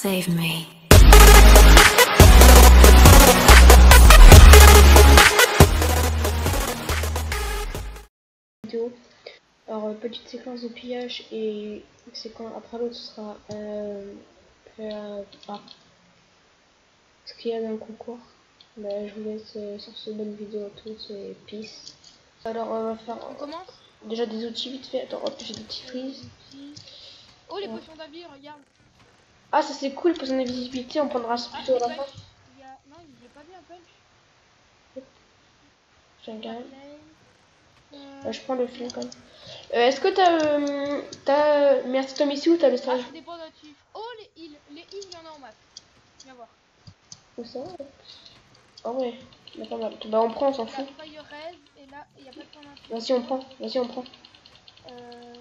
Save me. Alors, petite séquence de pillage et séquence après l'autre sera ce qu'il y a dans le concours. Mais je vous laisse sur ce bonne vidéo à tous et peace. Alors on va faire On commence déjà des outils vite fait. Attends, hop, j'ai des petits frises. Oh les potions d'avis, regarde. Ah ça c'est cool pour son invisibilité, on prendra ça plutôt à la fin. Non, il est pas bien punch. J'ai un gars. Je prends le film quand même. Est-ce que t'as merci Tom ici ou t'as le stage? Ah, dépend d'un chief. Oh les heals, il y en a en masse. Viens voir. Où ça? Ah ouais, il y a pas mal. Bah on prend, on s'en fout. Fire res et là il y a pas de point d'info. Vas-y on prend, vas-y on prend.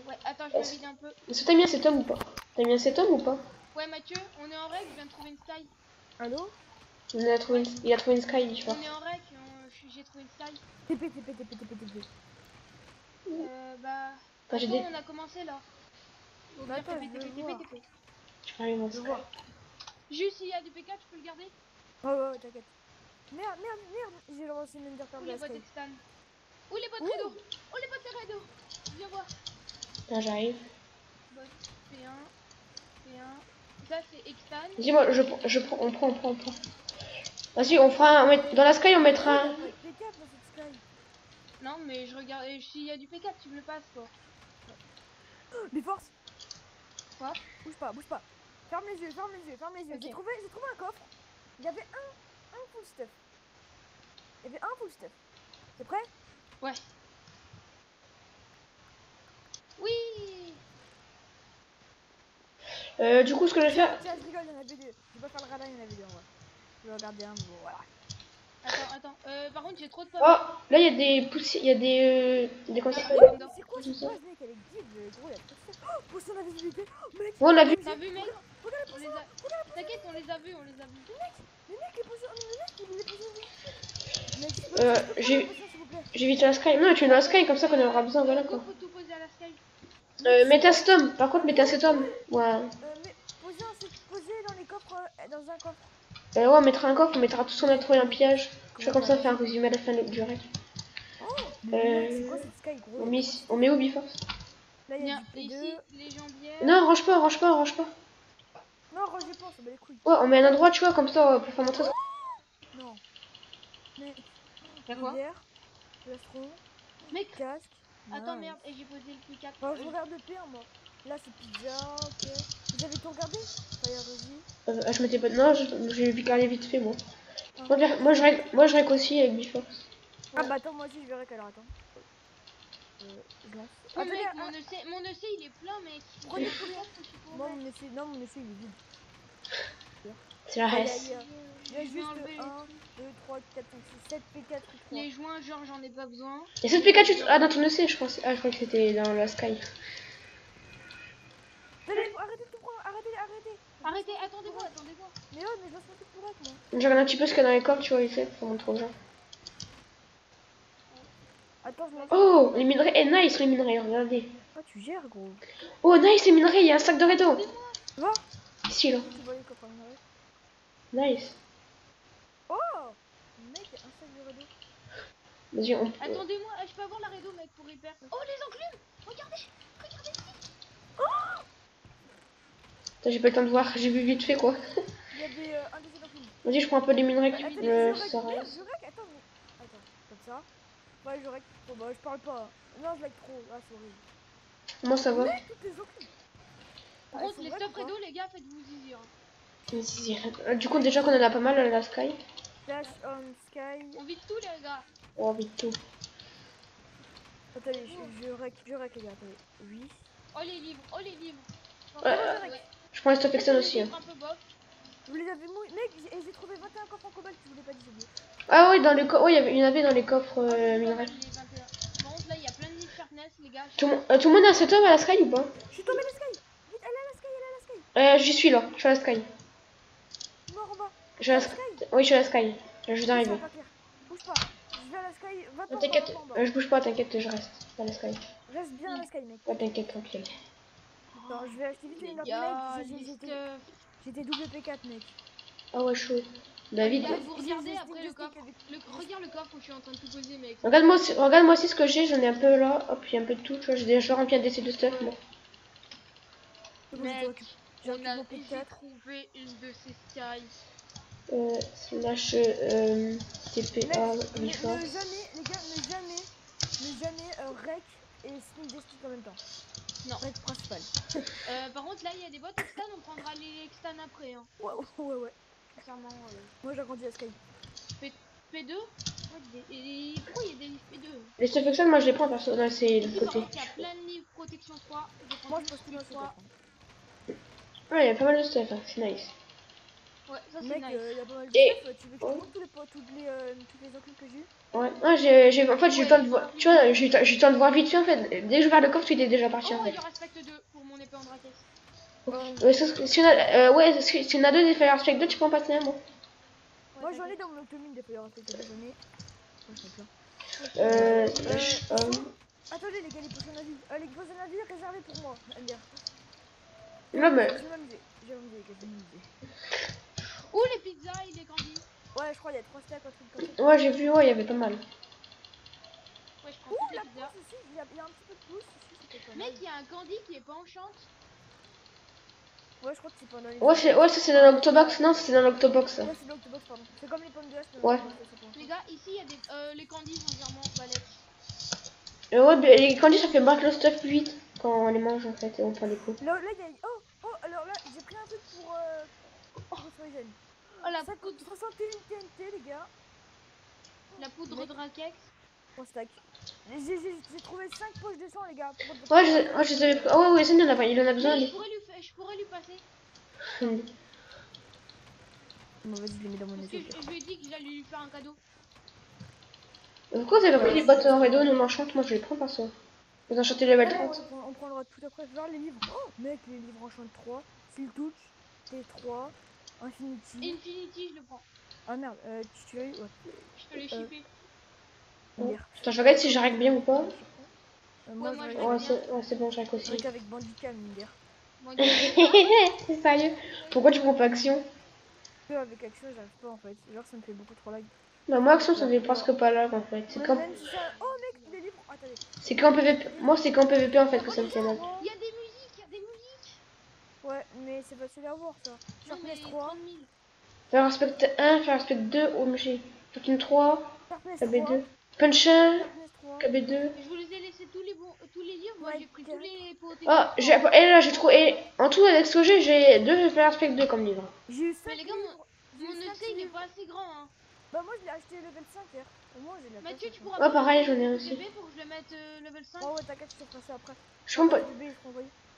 Ouais, attends, je me vide un peu. Est-ce que t'as mis un cet homme ou pas? T'as mis un cet homme ou pas? Ouais Mathieu, on est en règle, je viens de trouver une sky. Allô? Il a trouvé une sky, je vois. On est en règle, j'ai trouvé une sky. TP. Bah... Enfin, j'ai Attends, on a commencé là. Donc Bah, attends, TP. Allez, mon je sky. vois. Juste s'il y a du P4, tu peux le garder. Ouais, t'inquiète. Merde, j'ai lancé une Ender Où Pearl de les la bottes Sky. extan. Où les bottes Redo. Oh les bottes Redo. Viens voir. Là, j'arrive. Bottes P1. Ça c'est extan. Dis-moi, on prend. Vas-y, on fera dans la sky, on mettra un. Il y a pas de P4 dans cette Sky. Non mais je regarde, s'il y a du P4, tu me le passes quoi. Mais force. Quoi? Bouge pas. Ferme les yeux. Okay. J'ai trouvé un coffre. Il y avait un full stuff. T'es prêt? Ouais. Oui. Du coup, ce que je vais faire. Tiens, je rigole, il y en avait deux. Je vais pas faire le radar, il y en avait deux en vrai. Je vais regarder un, bon voilà. Attends. Par contre j'ai trop de pommes. Oh, là, il y a des poussières, il y a des Ah, conserves. C'est quoi cette base, mec? Elle est guide, gros, il y a trop de stuff. Oh, potion d'invisibilité. Oh, mec. Ouais, on l'a vu. T'as vu mec? Regarde On les a... T'inquiète, on les a vus. les mecs, les potions d'invisibilité. Mec, J'ai vite la sky. Non, tu mets la sky comme ça qu'on aura besoin, voilà quoi. Faut tout poser à la sky. Mettez un cet homme. Par contre, mettez un cet homme. Ouais. Mais posez dans les coffres, dans un coffre. Ouais, on mettra un coffre, on mettra tout ce qu'on a trouvé un piège. Je fais comme ça, faire un résumé à la fin du règle. Oh, mais c'est quoi cette sky, gros? On met où Biforce? Là, il y a du ici, P2. les jambières. Non, range pas. Non, rangez pas, on s'en bat les couilles. Ouais, on met un endroit, tu vois, comme ça, pour faire montrer. Non. Mais. Y'a quoi? Plastron. Mec, Casque. attends, Nice. merde, et j'ai posé le P4. Bon, je regarde le P1, moi. Là, c'est pizza, ok. Vous avez tout regardé? Fire Resi. Je m'étais pas. Non, j'ai vu carrer vite fait, moi. Moi, je règle aussi avec Biforce. Ah, bah attends, moi aussi, je verrai quelle heure, attends. Je lance. Oh Attendez, mec, mon EC il est plein mec. Prenez J'ai le premier. P4 que je suis pour Moi, mettre. mon essai, il est vide. C'est la Il y a- reste. il y a Je vais juste enlever 1, 2, 3, 4, 5, 6, 7 P4 ou 3. les joints, genre j'en ai pas besoin. Et cette Pikachu. Ah, dans ton EC, je pense. Ah, je crois que c'était dans la sky. Arrêtez de tout prendre, arrêtez. Arrêtez, attendez-moi. Mais ouais, mais je lance mon truc pour être, moi. Je regarde un petit peu ce qu'il y a dans les coffres, tu vois, ici, pour montrer aux gens. Attends, je lance. Oh, les minerais. Eh, nice, les minerais, regardez. Ah, tu gères, gros. Oh, nice, les minerais, il y a un sac de Redo. Tu vois? Ici, là. Tu vois les coffres à minerais. Nice. Oh! Mec, un sac de Redo. Vas-y, on. Attendez-moi, je peux avoir la rédo mec pour hyper. Oh les enclumes. Regardez. Attends, j'ai pas le temps de voir, j'ai vu vite fait quoi. Il y avait un des enclumes. Vas-y, je prends un peu les minerais. Attends, Ça reste. je rec, attends, comme ça. Ouais, je rec. Oh, bah, je parle pas. Non, je like trop. Ah, c'est horrible. Comment ça va? Mais toutes les enclumes. Par contre, les stuff rédo les gars, faites-vous zizir. Du coup, déjà qu'on en a pas mal à la sky. Flash on sky. On vide tout les gars. Oh, vite tout. Attendez, je rec les gars, attendez. Oui. Oh les livres. Je prends les stop extend aussi. Hein. Un peu bof. Vous les avez mouillés. Mec, j'ai trouvé 21 coffres en cobalt, je vous l'ai pas dit, j'ai oublié. Ah oui, dans les coffres. Oui, il y en avait dans les coffres minerais. Par contre, là, il y a plein de nids sharpness, les gars. Tout le monde a un setup à la sky ou pas? Je suis tombé à la sky. Vite, elle est à la sky. J'y suis là, je suis à la sky. Mort en bas. Je suis à la sky. Oui, je suis à la sky. Je viens d'arriver. Bouge pas. Je vais à la sky. Va-t'en. T'inquiète, je bouge pas, t'inquiète, je reste à la sky. Reste bien à la sky, mec. Ouais, t'inquiète, tranquille. Attends, je vais acheter vite une Les gars, mec. J'étais double P4 mec. Ah ouais, chaud. David. Regarde, vous J'ai regardez juste après une le coffre. stick Regarde le coffre où je suis en train de tout poser, mec. Regarde-moi aussi ce que j'ai. J'en ai un peu là. Hop, il y a un peu de tout. Tu vois, j'ai déjà rempli un DC de stuff. Moi. Mec, J'ai on a récupéré j'ai P4. trouvé une de ces skies. Slash Mec, TPA ne Reforce. jamais, les gars, ne jamais rec et sneak des sticks en même temps. Non. Rec principal. Par contre, là, il y a des bottes extans, on prendra les extans après. Hein. Ouais. Sincèrement. Moi j'ai agrandi à Sky. P2 et pourquoi il y a des livres P2? Les stuff extend, moi je les prends perso. Non, c'est Ici, le par côté. contre, il y a plein de livres protection 3. Je prends Moi je tous pense que les non, c'est 3. Ouais, il y a pas mal de stuff. Hein. C'est nice. Ouais, ça c'est Mec, nice. il y a pas mal de Et. stuff. Tu veux que je te Ouais. montre toutes les enclumes que j'ai eu? Ouais, en fait, j'ai eu le temps de voir. Tu vois, j'ai eu le temps de voir vite fait en fait. Dès que je vois le coffre, il est déjà parti en Oh, fait. il en respecte 2 pour mon épée en draquette. Si on a, ouais, si on a deux des Fire Aspect 2, tu peux en passer un, moi. Moi j'en ai dans mon automine des feuilles respectées, j'en ai. Moi j'en ai plein. Slash, Attendez les gars, les potions de vie. Les potions de vie réservées pour moi. MDR. non, mais. Je vais m'amuser. Les gars, je vais m'amuser. Où les pizzas et les candies? Ouais, je crois qu'il y a 3 stacks, un truc comme ça. Ouais, j'ai vu, ouais, il y avait pas mal. Ouais, je prends Ouh, toutes les la pizzas. pousse ici, il y a un petit peu de pouce ici, c'était pas mal. Mec, il y a un candy qui est pas enchante. Ouais, je crois que c'est pendant les. Ouais, ça c'est dans l'Octobox. Non, ça c'est dans l'Octobox. Ça. Ouais, c'est dans l'octobox, pardon. C'est comme les pommes de l'Est, mais Ouais. Les gars, ici, il y a des les candies sont virement balèques. Ouais, mais les candies ça fait battre le stuff plus vite quand on les mange en fait et on prend les coups. Là, il y a. Oh, alors là, j'ai pris un truc pour Poison. Oh, la Ça poudre, 61 TNT, les gars. la poudre Mec. de raquette. 3 stacks. J'ai trouvé 5 poches de sang, les gars. Ouais, je les avais pris. Ah ouais, ouais, ça, il en a besoin. Mais Lui. je pourrais lui passer. Bon, vas-y, je les mets dans mon Parce que étagère. je lui ai dit que j'allais lui faire un cadeau. Pourquoi vous avez pris les bottes en Redo non enchantes? Moi je les prends pas ça. Vous enchantez level 30. On prendra tout après. Voir les livres. Oh, mec, les livres enchant 3. S'il touch, T3. Infinity. Infinity, je le prends. Ah merde, tu l'as eu? Ouais. Je te l'ai shippé. Attends, je regarde si j'arrive bien ou pas. Moi, moi, je Ouais, c'est bon, j'arrive aussi. avec Bandicam, Minder. Moi, C'est sérieux? Pourquoi tu prends pas action? Avec Action, j'arrive pas en fait. Genre, ça me fait beaucoup trop lag. Bah, moi, action, ça fait presque pas là en fait. C'est quand. Même si ça... Oh mec, les livres. Attendez. C'est qu'en PVP. Moi, c'est qu'en PVP en fait que ça me fait mal. il y a des musiques, il y a des musiques. Ouais, mais c'est facile à voir ça. Non, mais Sharpness 3. 30 000. Faire aspect 1, faire aspect 2, OMG. Fortune 3, Sharpness KB 3. 2. Punch 1, Sharpness 3. KB 2. Je vous les ai laissés tous les livres. Moi, Ouais, j'ai pris tous les pots. Ah, et là j'ai trouvé. En tout, avec ce que j'ai 2 faire aspect 2 comme livre. J'ai eu 5 Mais les gars, livres. mon EC il est pas assez grand. Hein. Bah, moi je l'ai acheté level 5 hier. Au moins, j'ai de la place. Mathieu, tu pourras Ouais, pareil, j'en ai un un aussi. pour que je le mette level 5. Oh ouais, t'inquiète, je te ferai ça après.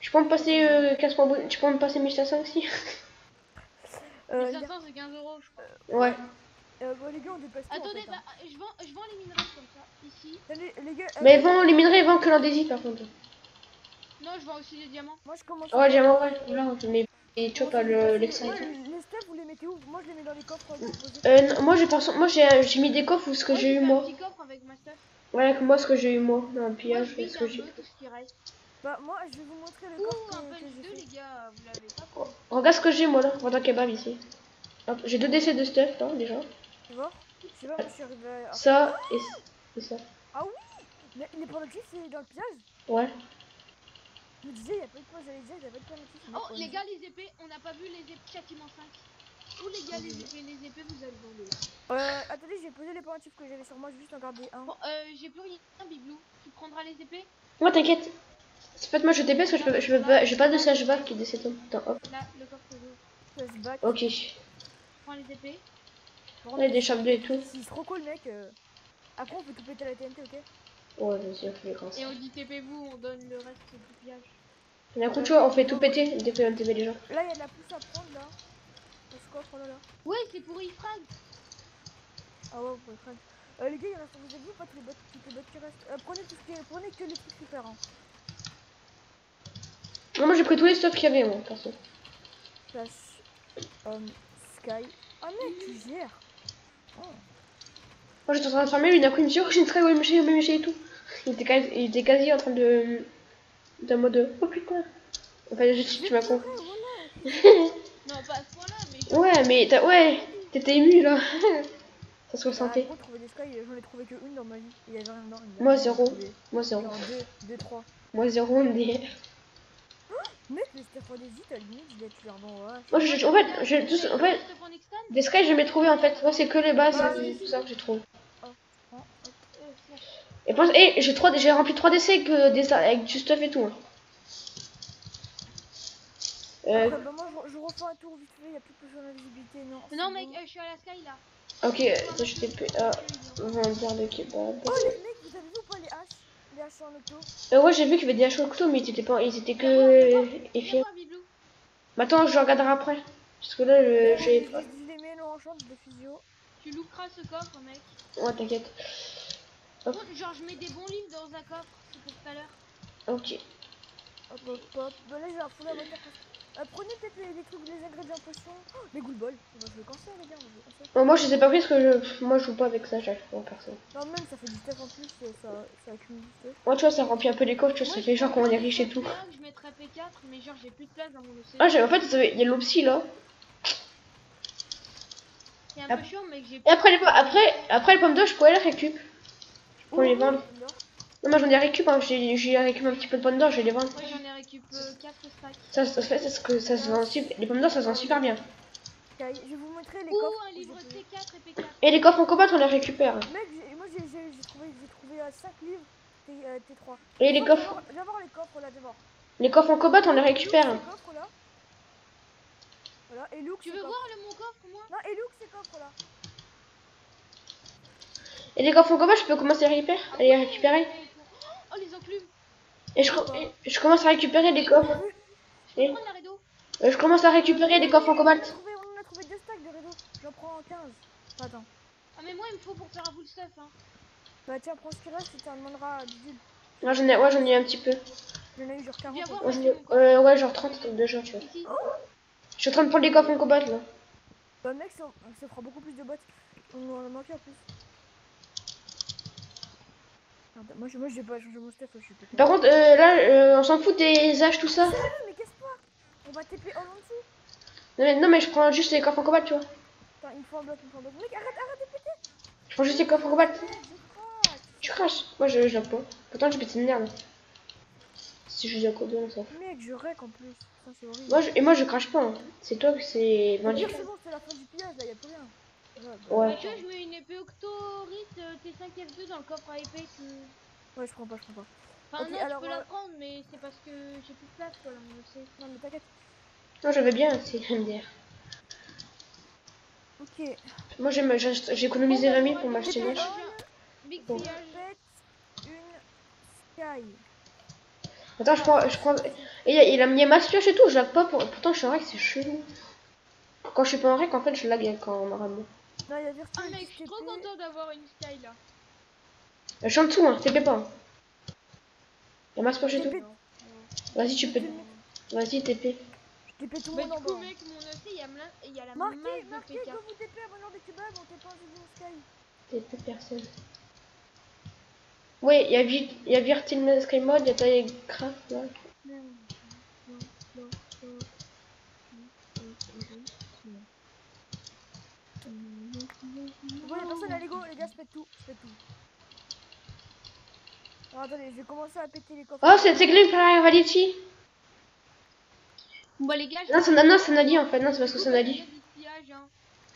Je peux me passer 15 points. Tu peux me passer 1500 aussi? 1500, c'est 15 euros, je crois. Ouais. Bon, les gars, on dépasse tout. Attendez, en fait, hein. je vends les minerais comme ça, ici. Les gars, Mais bon, les minerais ils vendent que l'endésie par contre. Non, je vends aussi les diamants. moi je commence. Ouais, diamant, ouais. Voilà, mais tu vois pas l'extrait. Les steps, vous les mettez où? Moi je les mets dans les coffres. Déposés. Moi j'ai mis des coffres où ce que j'ai eu moi. Un petit coffre avec ma stuff. Ouais, avec moi ce que j'ai eu moi. Dans le pillage, Moi, je ce que un j'ai. peu tout ce qui reste. Bah, moi je vais vous montrer le Ouh, coffre un que punch j'ai 2, fait. les gars, vous l'avez pas quoi. Regarde ce que j'ai moi là, pendant kebab ici. Hop, j'ai 2 décès de stuff là déjà. Tu vois? Je sais pas, je suis arrivé à. Ça et ça. Ah oui! Mais les penalties, c'est dans le piège? Ouais. Je me disais, il y a pas de quoi, j'allais dire, il y a pas de penalties. Oh, les gars, les épées, on n'a pas vu les épées châtiment 5. Où les gars, les épées, vous avez vendu. Attendez, j'ai posé les penalties que j'avais sur moi, je vais juste en garder un. Bon, j'ai plus rien, Biblou. Tu prendras les épées? Moi t'inquiète. C'est pas moi je TP parce que je peux pas, j'ai pas de sage-back qui décède. Attends, hop. Là, le coffre d'eau. Flashback. Ok. Prends les épées. Là, il y a des chambres et tout. C'est trop cool, mec. Après, on peut tout péter à la TNT, ok? Ouais, vas-y, on fait les grands. Et on dit TP-vous, on donne le reste du pillage. D'un coup, tu vois, on fait tout péter dès qu'on TP les gens. Là, il y a de la pousse à prendre, là. Dans ce coffre, là. Ouais, c'est pour Ifrag. Ah ouais, pour Ifrag. Les gars, il reste, vous avez vu pas toutes les bottes qui restent? Prenez que les trucs super, hein. Non, moi j'ai pris tous les stuff qu'il y avait, moi, perso. Flash. Sky. Ah, mec, tu gères. Oh. Moi j'étais en train de farmer, lui d'un coup il me dit oh j'ai une très OMG et tout. Il était quasi en train d'un mode oh putain. Enfin, tu m'as compris. Non, non, pas à ce point-là, mais... Ouais, mais t'étais ému là. Ça se Bah, ressentait. gros, trouver des sky, j'en ai trouvé que une dans ma vie. Il y avait rien dedans. Moi, J'en ai 0. trouvé Moi, 0. genre 2, 3. Moi, 0 MDR. Mec, les Steph des à la limite, je l'ai tué avant. Ouais, Moi, en fait, j'ai tous. En fait, des sky, j'ai jamais trouvé en fait. Moi, c'est que les bases, tout ça que j'ai trouvé. Et, j'ai rempli 3 décès avec du stuff et tout. Hein. Après, bah, moi, je refais un tour vite fait. Il n'y a plus de personne à visibilité. Non, Non, mec, je suis à la sky là. Ok, ça je t'ai payé. Vendeur de kebab. Oh, les mecs, vous avez vu ou pas les haches? Les haches en auto? Ouais, j'ai vu qu'il y avait des haches au couteau, mais ils étaient que Viens effets. voir, Biblou. Mais attends, je regarderai après. Parce que là, j'ai. Je les mets, en chante de physio. Tu louperas ce coffre, mec. Ouais, t'inquiète. Bon, genre, je mets des bons livres dans un coffre, c'est pour tout à l'heure. Ok. Hop, hop, hop. Bah là, j'ai un full inventaire. Prenez peut-être les trucs, les ingrédients potions. Oh, les goulballs. Moi, je veux cancer, les gars. Je veux cancer. Moi, je sais pas pris parce que moi, je joue pas avec ça, j'arrive pas en personne. Non, même ça fait du stuff en plus. Ça accumule du stuff. Moi, tu vois, ça remplit un peu les coffres, tu vois, ça fait genre qu'on est riche et tout. Je mettrais P4, mais genre, j'ai plus de place dans mon océan. Ah, en fait, il y a l'opsi là. C'est un peu chiant, mec. Et après les pommes d'or, je pourrais les récup. Je pourrais les vendre. Non, moi j'en ai récup, hein. J'ai récup un petit peu de pommes d'or, je vais les vendre. Ouais, j'en ai récup 4 stacks. Ça se vend les pommes d'or, ça se vend super bien. Je vais vous montrer les coffres. Un livre T4 et P4. Et les coffres en combat, on les récupère. Mec, moi j'ai trouvé 5 livres T3. Et les coffres. Viens voir les coffres là, d'abord. Les coffres en combat, on les récupère. Les coffres là. Voilà, et Luke. Tu veux voir mon coffre, moi? Non, et Luke, ces coffres là. Et les coffres en combat, je peux commencer à les récupérer. Oh, les enclumes. Et je commence à récupérer les coffres. Et je commence à récupérer les coffres en cobalt. On a trouvé 2 stacks de réseau. J'en prends 15. Attends. Ah, mais moi, il me faut pour faire un full stuff. Hein. Bah, tiens, prends ce qui reste et tu en demanderas à Bidule. Moi, j'en ai un petit peu. J'en ai eu genre 40. Ouais, genre 30 déjà, tu vois. Je suis en train de prendre les coffres en cobalt là. Bah, mec, ça fera beaucoup plus de bots. On en a manqué en plus. Moi, j'ai pas changé mon stuff. Je suis pété. Par contre, là, on s'en fout des âges, tout ça. Mais qu'est-ce-toi? On va TP all en dessous. Non, mais je prends juste les coffres en cobalt, tu vois. Attends, il me faut un bloc, Mec, arrête de péter. Je prends juste les coffres en cobalt. Tu craches. Moi, je l'ai pas. Pourtant, j'ai pété une merde. Si je dis à quoi de ça. Mec, je rec en plus. Ça, c'est horrible. Moi, je crache pas. Hein. C'est toi que c'est. C'est bon, c'est la fin du pillage là, y'a plus rien. Ouais. Bah, tu vois, je mets une épée octorite T5 F2 dans le coffre à épée. Ouais, je prends pas. Enfin, okay, non, alors, je peux la prendre, mais c'est parce que j'ai plus de place, quoi, là, je sais. Non, mais t'inquiète. Non, je vais bien, c'est MDR. Ok. Moi, j'ai économisé 20 000 pour m'acheter une hache. Bon. Une sky. Attends, je prends. Et il a mis ma pioche et tout, je lag pas. Pourtant, je suis en règle, c'est chelou. Quand je suis pas en règle, en fait, je lag quand on aura bon. Non, il y a Virtu. Ah, mec, je suis trop content d'avoir une sky là. Je suis en dessous, hein, TP pas. Il y a ma pioche et tout. Vas-y, tu peux. Vas-y, TP. Je TP tout le monde en bas. Du coup, mec, mon OC, il y a la masse de P4. Marquez quand vous TP à bonheur des kebabs, on TP en sky. TP personne. Ouais, il y a Virtual Sky Mode, il y a Tilecraft là. Bon, y'a personne à Lego, les gars, je pète tout. Alors attendez, je vais commencer à péter les coffres. Oh, c'est Glib Valiti. Bon, bah, les gars, non, c'est Nali en fait, non, c'est parce que c'est Nali.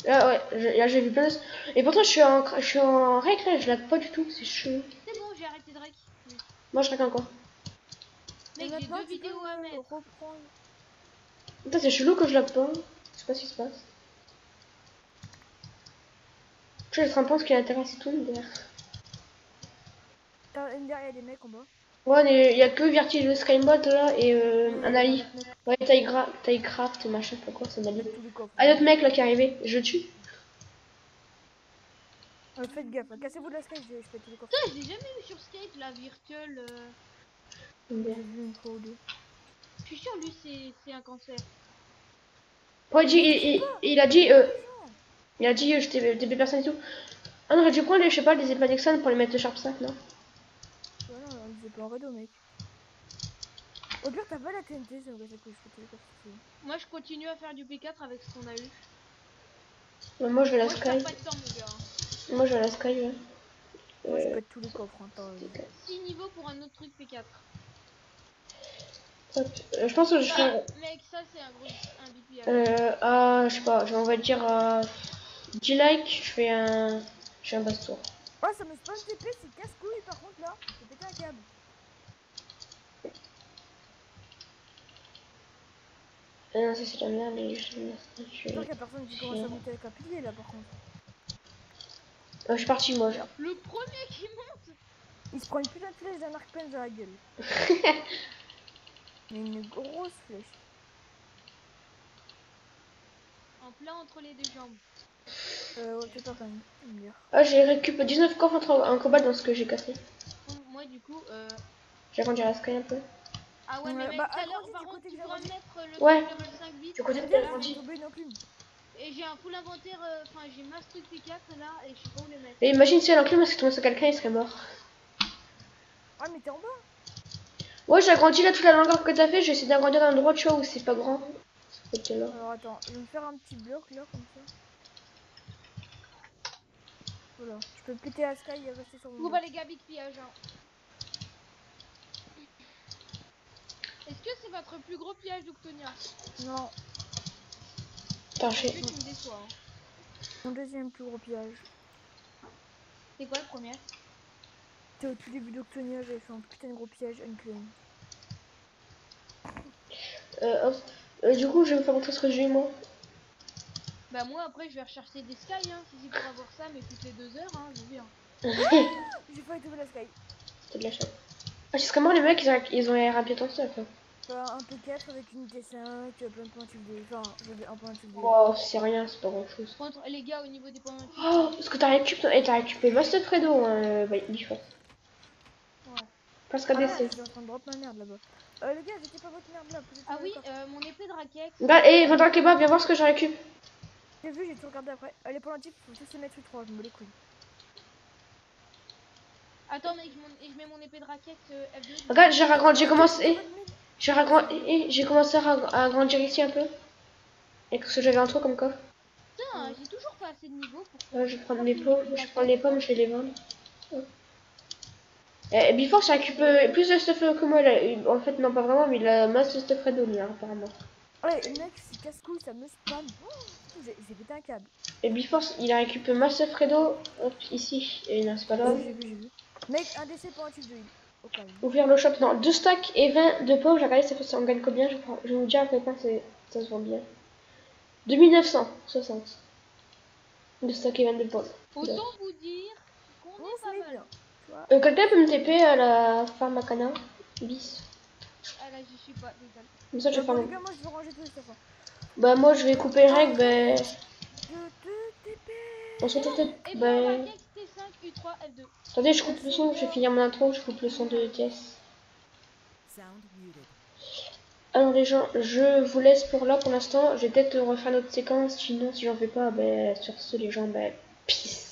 Ah ouais, là j'ai vu plein de... Et pourtant je suis en règle là, je lag pas du tout, c'est chaud. C'est bon, j'ai arrêté de rec. Moi je lag encore. Mec, j'ai 2 vidéos à mettre. Putain, c'est chelou que je lag pas. Je sais pas ce qui se passe. Je suis en train de penser qu'il intéresse tout derrière. Derrière, il y a des mecs en bas. Ouais, il y a que Virtual Skybot là et Anali. Ouais, Tilecraft, machin, pas quoi, c'est Anali. Ah, l'autre mec là qui est arrivé, je le tue. Faites gaffe, cassez-vous de la Skype, je pète tous les coffres. Putain, je l'ai jamais eu sur Skype, la virtual. J'ai vu une fois ou deux. Je suis sûr, lui, c'est un cancer. Ouais, il a dit je TP personne et tout. Ah non, du coup, je sais pas, les Epadexon pour les mettre de Sharp 5, non? Ouais, non, on disait pas en rédo, mec. Au pire, t'as pas la TNT, ça me casse que je peux téléporter. Moi, je continue à faire du P4 avec ce qu'on a eu. Moi je vais la Moi, je perds sky. pas de temps, mon gars. Moi je vais la sky. Ouais. Moi, je pète tous les coffres, hein, t'as 6 niveaux pour un autre truc P4. Hop. Je pense que je Ah, fais. mec, ça, c'est un gros un BP. Je sais pas, on va dire 10 likes, je fais un basse tour. Oh, ça me spawn TP, c'est casse-couille par contre là. J'ai pété un câble. Non, ça c'est la merde, mais je vais J'espère qu'il y a personne qui commence à monter avec un pilier là par contre. je suis parti moi. Le premier qui monte. Il se prend une putain de flèche d'un arc pen dans la gueule. Mais une grosse flèche. En plein entre les deux jambes. Ouais, peut-être pas quand même. Me dire. Ah, j'ai récupéré 19 coffres en cobalt dans ce que j'ai cassé. Moi, du coup, J'ai agrandi la sky un peu. ah ouais, mais mec, bah, tout à l'heure, agrandis par du contre, côté que tu j'ai pourras agrandi. mettre le Ouais. truc level 5 vite. Du côté Ça de veut dire que l'agrandi. j'ai tombé une enclume. Et j'ai un full inventaire, enfin, j'ai masse truc P4 là, et je sais pas où les mettre. Et imagine si elle enclume parce que tombé sur quelqu'un, il serait mort. Ah, mais t'es en bas. Ouais, j'ai agrandi là toute la longueur que t'as fait, j'ai essayé d'agrandir un endroit, tu vois, où c'est pas grand. Ce là. Alors attends, je vais me faire un petit bloc là comme ça. Voilà, je peux péter la sky et rester sur mon Bon bloc. bah les gars, big pillage. Hein. Est-ce que c'est votre plus gros pillage d'Octonia? Non, Attends, Parce que j'ai. tu me déçois. Hein. mon deuxième plus gros pillage. C'est quoi le premier? C'était au tout début d'Octonia, j'avais fait un putain de gros piège unclaim. Hop. Du coup, je vais me faire montrer ce que j'ai eu moi. Bah moi après je vais rechercher des sky hein, si c'est pour avoir ça, mais toutes les 2 heures, hein, je viens. J'ai failli tomber la sky. C'était de la chatte. Ah, c'est vraiment les mecs, ils ont l'air un pied en ça, quoi. Enfin, un P4 avec une T5, plein de points de enfin, j'avais un point de Oh, c'est rien, c'est pas grand chose. Contre les gars au niveau des points de Oh, parce que t'as récupéré Master Fredo, bah, il faut. Ouais. Parce qu'à Ah merde, DC. je suis en train de drop ma merde là-bas. Les gars, j'étais pas votre merde là. Ah oui, mon épée de raquette. Regarde, hé, Vendra Kebab, viens voir ce que j'ai récup. J'ai vu, j'ai tout regardé après. Les pendentifs, faut tous les mettre sur 3, je me les couilles. Attends mec, je mets mon épée de raquette F2. Regarde, j'ai commencé. J'ai commencé à agrandir ici un peu. Et ce que j'avais en trop comme coffre. Putain, j'ai toujours pas assez de niveau pour... Ouais, je vais prendre les pommes, je vais les vendre. Et Before, ça récupère plus de stuff que moi. Là. En fait, non, pas vraiment, mais il a masse de stuff Fredo, lui, hein, apparemment. Ouais, mec, c'est casse-couille, ça me spam. Oh, j'ai pété un câble. Et Before, il a récupéré masse de Fredo, hop, ici. Et non, c'est pas grave. J'ai vu. Mec, un DC pour un tube de heal. Au calme. Ouvrir le shop, non, 2 stacks et 20 de pommes. J'ai regardé, ça on gagne combien, je vais vous dire à quel point ça se vend bien. 2960. 2 stacks et 20 de pommes. Autant vous dire qu'on Oh, est ça pas m'est mal. bien. Tu vois. Quelqu'un peut me TP à la farm à canard bis. Ah là j'y suis pas, désolé. Comme ça, je vais faire Bon, mon... les gars, moi je vais ranger tous les stuff. Bah, moi, je vais couper les règles, bah... Je te TP. On se retrouve peut-être... Et Bah... pour raquette T5 U3 F2. Attendez, je coupe le son, je vais finir mon intro, je coupe le son de TS. Alors les gens, je vous laisse pour là pour l'instant. Je vais peut-être refaire notre séquence, sinon si j'en fais pas, bah, sur ce les gens, bah, peace.